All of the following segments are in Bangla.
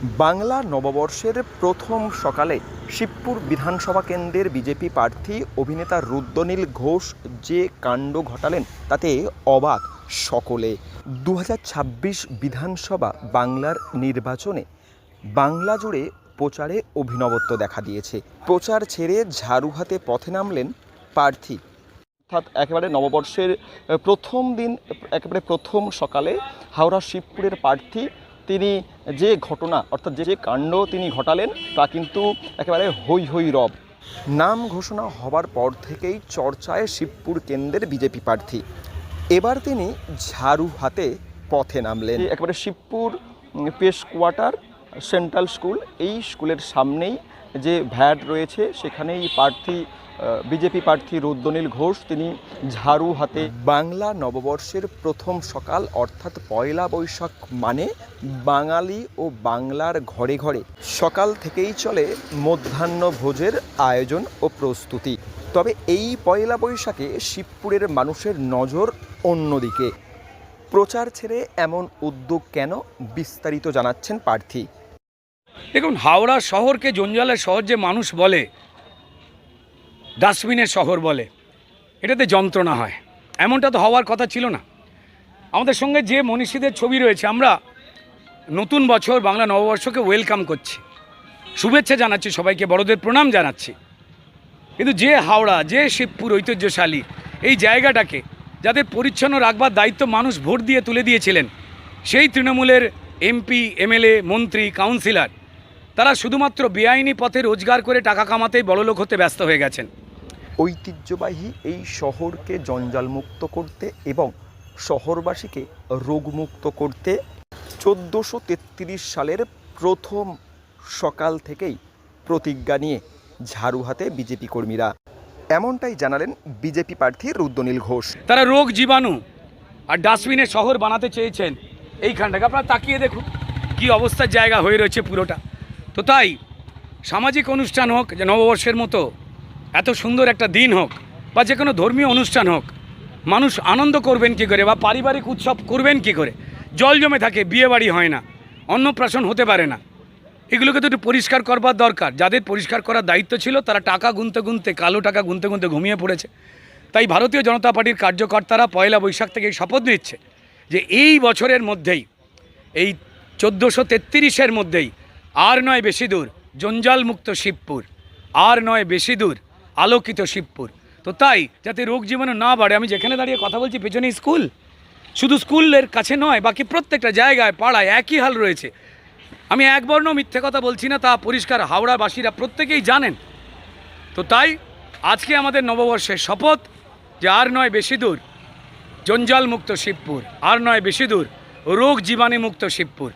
বাংলা নববর্ষের প্রথম সকালে শিবপুর বিধানসভা কেন্দ্রের বিজেপি প্রার্থী অভিনেতা রুদ্রনীল ঘোষ যে কাণ্ড ঘটালেন তাতে অবাক সকলে। 2026 বিধানসভা বাংলার নির্বাচনে বাংলা জুড়ে প্রচারে অভিনবত্ব দেখা দিয়েছে। প্রচার ছেড়ে ঝাড়ু হাতে পথে নামলেন প্রার্থী। অর্থাৎ একেবারে নববর্ষের প্রথম দিন, একেবারে প্রথম সকালে হাওড়া শিবপুরের প্রার্থী তিনি যে ঘটনা অর্থাৎ যে কাণ্ড তিনি ঘটালেন তা কিন্তু একেবারে হৈ হৈ রব। নাম ঘোষণা হবার পর থেকেই চর্চায় শিবপুর কেন্দ্রের বিজেপি প্রার্থী। এবার তিনি ঝাড়ু হাতে পথে নামলেন। একেবারে শিবপুর পেশ কোয়ার্টার সেন্ট্রাল স্কুল, এই স্কুলের সামনেই যে ভ্যাট রয়েছে সেখানেই বিজেপি প্রার্থী রুদ্রনীল ঘোষ তিনি ঝাড়ু হাতে। বাংলা নববর্ষের প্রথম সকাল অর্থাৎ পয়লা বৈশাখ মানে বাঙালি ও বাংলার ঘরে ঘরে সকাল থেকেই চলে মধ্যাহ্ন ভোজের আয়োজন ও প্রস্তুতি। তবে এই পয়লা বৈশাখে শিবপুরের মানুষের নজর অন্যদিকে। প্রচার ছেড়ে এমন উদ্যোগ কেন, বিস্তারিত জানাচ্ছেন প্রার্থী। দেখুন, হাওড়া শহরকে জঞ্জালের শহর যে মানুষ বলে, ডাস্টবিনের শহর বলে, এটাতে যন্ত্রণা হয়, এমনটা তো হওয়ার কথা ছিল না। আমাদের সঙ্গে যে মনীষীদের ছবি রয়েছে, আমরা নতুন বছর বাংলা নববর্ষকে ওয়েলকাম করছি, শুভেচ্ছা জানাচ্ছি, সবাইকে বড়দের প্রণাম জানাচ্ছি। কিন্তু যে হাওড়া, যে শিবপুর ঐতিহ্যশালী এই জায়গাটাকে যাদের পরিচ্ছন্ন রাখবার দায়িত্ব মানুষ ভোট দিয়ে তুলে দিয়েছিলেন, সেই তৃণমূলের এমপি, এমএলএ, মন্ত্রী, কাউন্সিলর, তারা শুধুমাত্র বেআইনি পথে রোজগার করে টাকা কামাতেই বড়লোক হতে ব্যস্ত হয়ে গেছেন। ঐতিহ্যবাহী এই শহরকে জঞ্জালমুক্ত করতে এবং শহরবাসীকে রোগমুক্ত করতে 1433 সালের প্রথম সকাল থেকেই প্রতিজ্ঞা নিয়ে ঝাড়ু হাতে বিজেপি কর্মীরা। এমনটাই জানালেন বিজেপি প্রার্থী রুদ্রনীল ঘোষ। তারা রোগ, জীবাণু আর ডাস্টবিনের শহর বানাতে চেয়েছেন এইখানটাকে। আপনারা তাকিয়ে দেখুন কী অবস্থার জায়গা হয়ে রয়েছে পুরোটা। তো তাই সামাজিক অনুষ্ঠান হোক, যে নববর্ষের মতো এত সুন্দর একটা দিন হোক, বা যে কোনো ধর্মীয় অনুষ্ঠান হোক, মানুষ আনন্দ করবেন কী করে, বা পারিবারিক উৎসব করবেন কী করে? জল জমে থাকে, বিয়ে বাড়ি হয় না, অন্নপ্রাশন হতে পারে না, এগুলোকে তো একটু পরিষ্কার করবার দরকার। যাদের পরিষ্কার করার দায়িত্ব ছিল তারা টাকা গুনতে গুনতে, কালো টাকা গুনতে গুনতে ঘুমিয়ে পড়েছে। তাই ভারতীয় জনতা পার্টির কার্যকর্তারা পয়লা বৈশাখ থেকে শপথ নিচ্ছে যে এই বছরের মধ্যেই, এই 1433-এর মধ্যেই, আর নয় বেশি দূর জঞ্জালমুক্ত শিবপুর, আর নয় বেশি দূর আলোকিত শিবপুর। তো তাই যাতে রোগ জীবাণু না বাড়ে, আমি যেখানে দাঁড়িয়ে কথা বলছি পেছনে স্কুল, শুধু স্কুলের কাছে নয়, বাকি প্রত্যেকটা জায়গায়, পাড়ায় একই হাল রয়েছে। আমি একবর্ণ মিথ্যে কথা বলছি না, তা পরিষ্কার হাওড়াবাসীরা প্রত্যেকেই জানেন। তো তাই আজকে আমাদের নববর্ষের শপথ যে আর নয় বেশি দূর জঞ্জালমুক্ত শিবপুর, আর নয় বেশি দূর রোগ জীবাণুমুক্ত শিবপুর।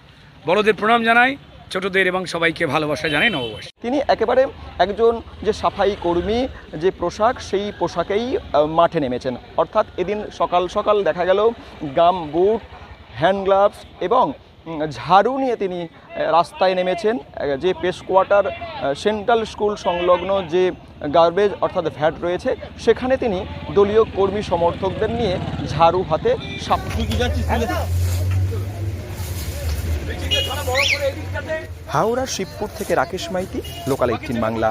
বড়দের প্রণাম জানাই, ছোটদের এবং সবাইকে ভালোবাসা জানাই নববর্ষ। তিনি একেবারে একজন যে সাফাই কর্মী, যে পোশাক, সেই পোশাকেই মাঠে নেমেছেন। অর্থাৎ এদিন সকাল সকাল দেখা গেল গাম বুট, হ্যান্ড গ্লাভস এবং ঝাড়ু নিয়ে তিনি রাস্তায় নেমেছেন। যে পেশ কোয়ার্টার সেন্ট্রাল স্কুল সংলগ্ন যে গার্বেজ অর্থাৎ ভ্যাট রয়েছে, সেখানে তিনি দলীয় কর্মী সমর্থকদের নিয়ে ঝাড়ু হাতে হাওড়ার শিবপুর থেকে রাকেশ মাইতি, লোকাল 18 বাংলা।